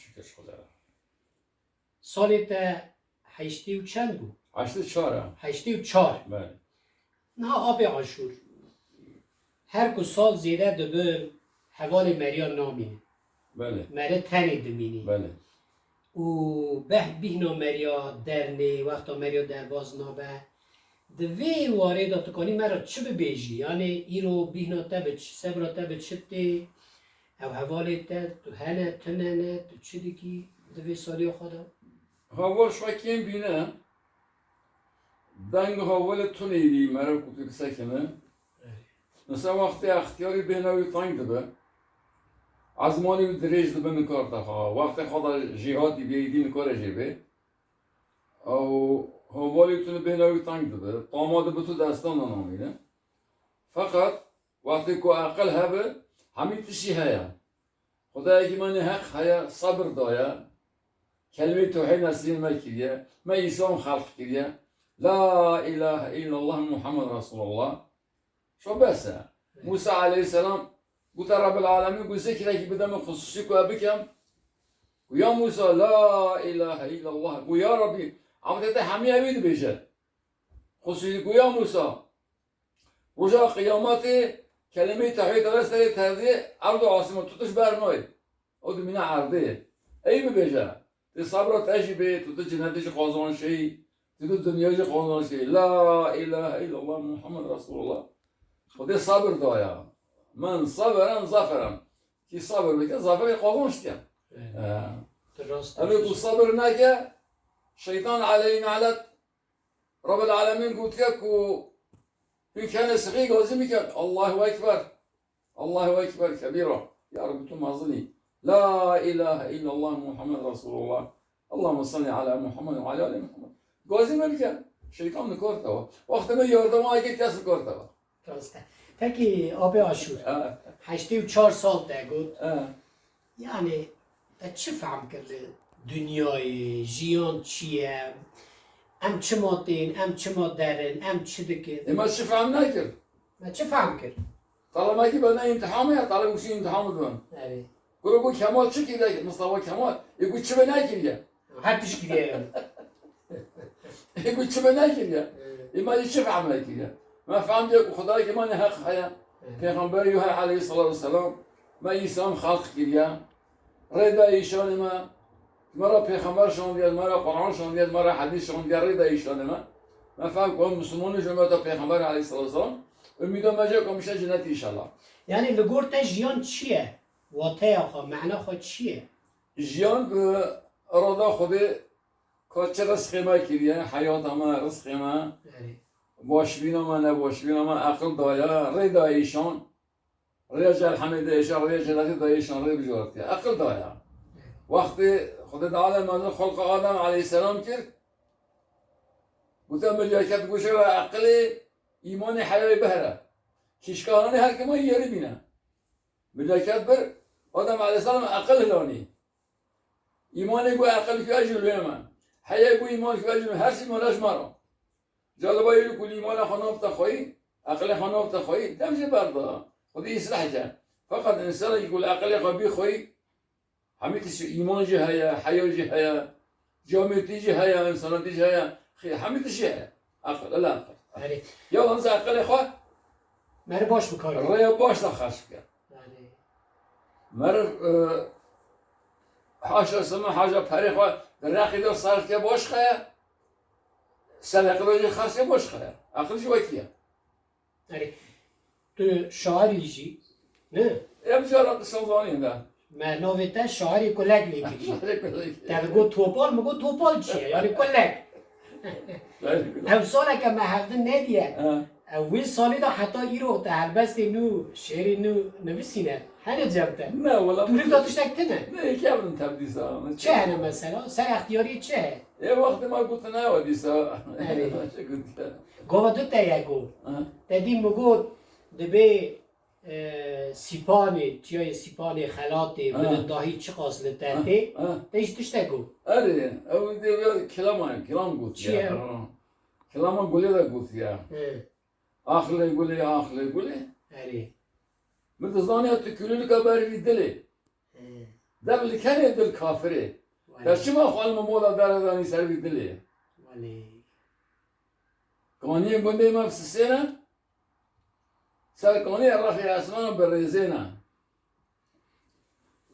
شکر خدا. سالت هشتی و چند بود؟ 84. هشتی و چار. بله. نه آب عاشور هر کو سال زیده دبر حوال مریان نامینه. بله. مره تنی دمینی. بله. و به بیهنا مریا درنه وقتا مریا درباز نابه دوی وارد تکانی مرا چه ببیجی؟ یعنی ایرو بیهنا تبه چه سبرا تبه چه تی او حوالی تا تو هنه تننه تو چه دیگی دوی سالی خدا؟ هاول شو کیم بینه دنگ هاول تو نیری مرا کوتی سکنه مثلا وقتی اختیاری بینوی تنگ دبه از مانی و دریج دبه نکارت خواه وقتی خدا جهادی بیدی نکاره جیبه او هاولی تو بینوی تنگ دبه طاماده به تو دستان نامینه فقط وقتی که عقل هبه همین تشی هیا خدایی که من حق هیا صبر دایا كلمة توحيد نسلين ما كريا ما يسوم خلق كريا لا إله إلا الله محمد رسول الله شو بس موسى عليه السلام قلت رب العالمين قل ذكرك بدم خصوصي وأبكم ويا موسى لا إله إلا الله ويا ربي عمدت حمي أبيد بيجا خصوصي ويا موسى رجع قيامته كلمة توحيد رسالة تهذي أرض عاصمة تطش برنوي أود من عرضه أي بيجا صبر تجربه تو جنتش قازان شی تو دنیاش قازان شی لا اله الا الله محمد رسول الله خود صبر دایا من صبرم ظفرم کی صبر بکن ظفر قازان شدیم اما کو صبر نکه شیطان علیه نعلت رب العالمین گفت که کو این کنه سقی گازی میکرد الله اکبر الله اکبر کبیره یا رب تو مظلی لا إله إلا الله محمد رسول الله اللهم صل على محمد وعلى آل محمد گازی نمیکرد شیطان نکرده وقت ما یاردم هایی که کس نکرده درسته تکی آب عاشور 84 سال ده گود یعنی تا چه فهم کرده دنیای جیان چیه ام چه مادین ام چه مادرن ام چه دکه اما چه فهم نکرد ما چه فهم کرد طالما که بدن امتحانه طالما وشی امتحان بدن گروه کمال چه کیده مصطفی کمال یکو چه به نکریه هر پیش گیریه یکو چه به نکریه اما چه فهم نکریه ما فهم دیگه خدای که من حق هیا پیغمبر یوح علیه الصلاة والسلام ما اسلام خلق کریه رضا ایشان ما مرا پیغمبر شون دیاد مرا قرآن شون دیاد مرا حدیث شون دیاد رضا ایشان ما فهم که مسلمان جمعیت پیغمبر علیه الصلاة والسلام امیدوارم ماجه کمیشه جنت ان شاء الله یعنی لگورت جیان چیه واته آخا معنا خود چیه؟ جیان به اراده خود که رزق ما کریه حیات ما رزق ما باشبینا ما نباشبینا ما عقل دایا ری دایشان ری جل حمید ایشان ری جلتی دایشان ری بجورتی عقل دایا وقتی خود تعالی منظور خلق آدم علیه السلام کرد گفتم ملیاکت گوشه و عقل ایمان حیای بهره کشکانانی هر که ما یاری بینه ملیاکت بر آدم علیه السلام عقل لانی ایمانی گوی عقل که اجلوی من حیای گوی ایمان که اجلوی هر سی مالش مرا جالبه ایلو کلی ایمان خاناب تخوایی عقل خاناب تخوایی دمشه برده خودی اصلاح جان فقط انسان يقول عقل خبي خوي حميتش ايمان جه هيا حياه جه هيا جامعتي جه هيا انسانتي جه هيا خي حميتش هيا عقل لا عقل يلا انسى عقل اخوه مر باش بکاری الريا باش نخش کرد مر حاشا سما حاجه پری خو رقی دو صرف که باش خیا سلقه دو خرس باش خیا عقلش وکیه تو شاعری جی نه ام جرات سلطانی ده ما نویتا شاعری کلک لیکی تا بگو توپال مگو توپال چیه یعنی کلک هم ساله که ما هفته ندیه اول سالی دا حتی ایرو تا هربست نو شعری نو نویسینه هنه جبته نه ولی دوری داتش نکنه نه یکی هم تبدیسا چه هنه مثلا سر اختیاری چه یه وقت ما گفت نه ودیسا گوه دو تا یکو تدیم مگو دبی سیپانی چیای سیپانی خلاطی بدن داهی چه قاصله تنده دیش تشته گو اره او دیگه کلام گفت چیه؟ کلام گلی دا گفت یا آخله گلی اره متزانی ات کلولی که بری دلی دبل کنه دل کافره در چی ما خواهیم مولا در دانی سروی دلیه ولی کانی گنده مفسسه نه سر کانی رفی اسمان بریزه نه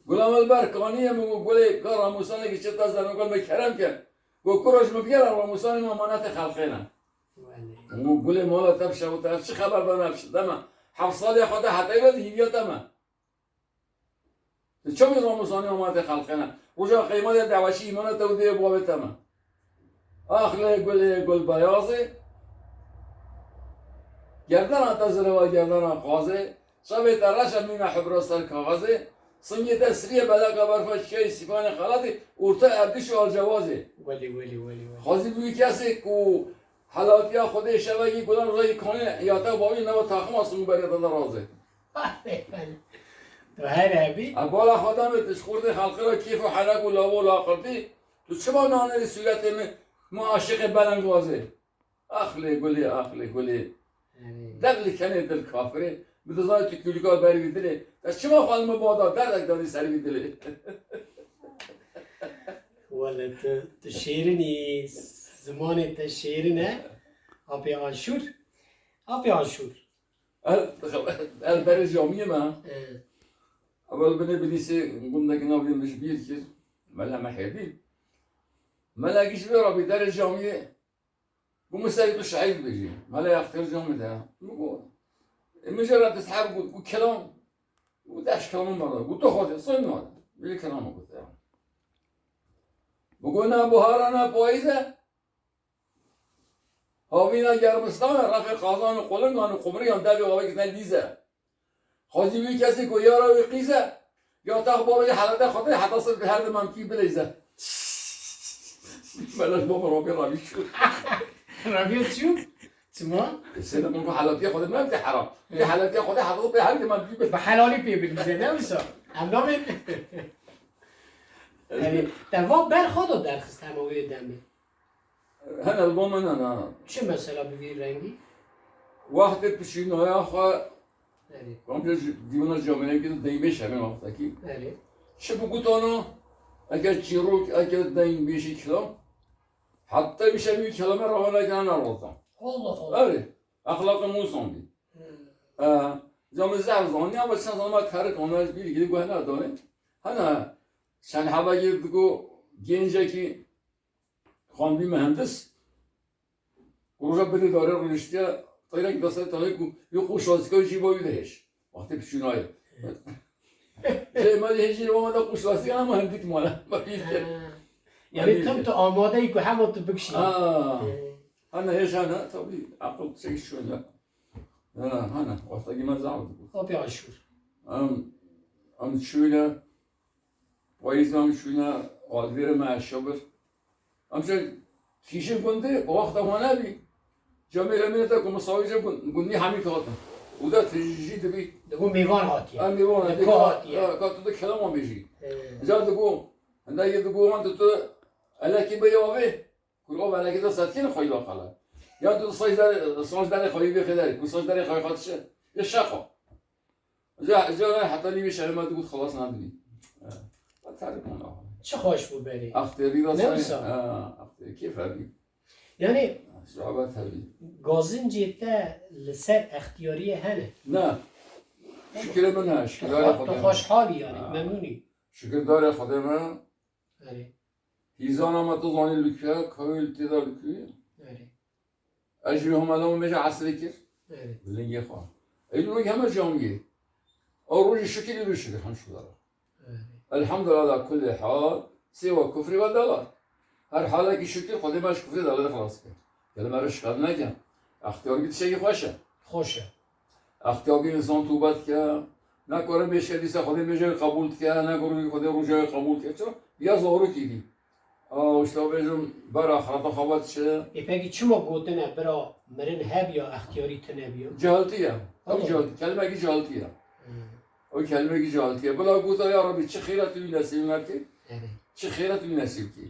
گلام البر کانی مگو گله کار راموسانه که چه تازه نگل بکرم که گو کروش مبیر راموسانه ما منات خلقه نه ولی مگو گله مولا تفشه و تفشه خبر دانفشه دمه 7 سال خود حتی باید هیویت همه چه می راموسانه منات خلقه نه رجا قیمت دوشی ایمان توده بابت همه آخله گل بیازه گردن آتازره و گردن آقازه شبه ترش همین حبر سر کاغذه سنگی تسریه بلا برفش شی سیفان خلاطی ارتا اردش و جوازه ولی خواهی بوی کسی که حالاتیا خوده شبگی کدام روزایی کنه یا تا باوی نو تاخم آسمون برید در رازه تو هر هبی بالا خودم تشخورد خلقی را کیف و حنک و لاو و لاقردی تو چه با نانه صورت ما عاشق بلنگوازه اخلی گلی دل کنه دل کافره بدزای تو کلیکار بری بیدله در چه ما خواهیم بادا دردک دادی سری بیدله ولی تو شیرینی زمان تو شیرینه آبی آشور البر جامعه من اول بني بديسي قمنا قلنا بين مش بير كير ملا محيدي ملا جيش بيرا بدار الجامعة قوم سايق الشعيب بيجي ملا يختار الجامعة ده نقول مجرد تسحب قول كلام وداش كلام مرة قلت خذ صين هذا بيجي كلام قلت له بقولنا بهارنا بايزة هاوینا گرمستان رفع قازان و قلنگان و قمری هم دبی آوی کتن لیزه خواهی بی کسی که یارا و قیزه یا تخباره حالت خاطر حتی صرف هر ممکی بلیزه بلش بابا رابی شد رابی چون؟ چما؟ سیده منگو حالاتی خودم نمیتی حرام یه حالاتی خودم حتی به هر ممکی بلیزه به حلالی پی بلیزه نمیسا هم نامین در واقع بر خدا درخست هماوی دمی هن البوم نه چه مثلا بگی رنگی؟ وقت پیشین های آخوا کامپیوتر دیوان جامعه که دیمش همین وقتا کی چه بگو تانو اگر چیروک اگر دیم بیشی کلام حتی بیشه می کلام روانه کنن نروزم آره اخلاق موسوم بی جامعه زرزانی هم بچه زمان کار کامل بیلی که دیگه نه داره هنه چند هوا گیر دیگو گنجه کی خواندی مهندس گروه بده داره رشته تایرک دسته تایرک یه خوشوازیکای جیبایی دهش وقتی پیشونای چه مالی هیچی رو آمده خوشوازی هم هندیت مالا یعنی تو آماده ای که همه تو بکشی هنه هیچ هنه تابی عقل سیش شون هنه وقتی من زعمت بود آبی آشور ام شونه وایزم شونه آدویر معشابر امشه کیشه گنده وقت ما نبی جامعه رمینه تا کمساوی جب گنی همی کاتم او دا تجیجی دبی دگو میوان هاتیه میوان هاتیه کاتو دا کلام هم بیجی جا دگو هنده یه دگو من تو الکی بیاوه کل آب الکی دا ساتکین خواهی باقاله یا تو سانج در خواهی بخیداری که سانج در خواهی خواهدشه یه شخوا جا حتی نیمی شهر دگو خلاص ندونی تعریف کنم چه خوش بود بری؟ اختیاری داستانی اختیاری کیف هردی یعنی صحبت هردی گازین جیته لسر اختیاری هنه نه شکر من نه شکر داره تو خودم خوشحالی یعنی ممنونی شکر داره خودم آره هیزان هم تو زانی لکه کهیل تیدا لکه آره اجری هم الان میشه عصری کر آره بلنگی خواه ایلو رو همه جامعه روز شکری رو شکر هم شو داره الحمد لله على كل حال سوى كفر ودلال هر حاله که شکر خودی باش کفر دلال خلاص کرد کلمه رو شکل نکن اختیار بیت شیعی خوشه اختیار که انسان توبت کرد نکاره بیشه دیسه خودی بیشه قبول کرد نکاره خودی رو جای قبول کرد چرا بیا زارو کیدی اشتباه بیشم بر آخرت خوابت شه پکی چما گوتنه برا مرن هب یا اختیاری تنه بیو جهالتیه کلمه کی جهالتیه او کلمه کی جهالتیه بلا گوتا یا ربی چه خیرت توی نصیب نکرد چه خیرت توی نصیب کی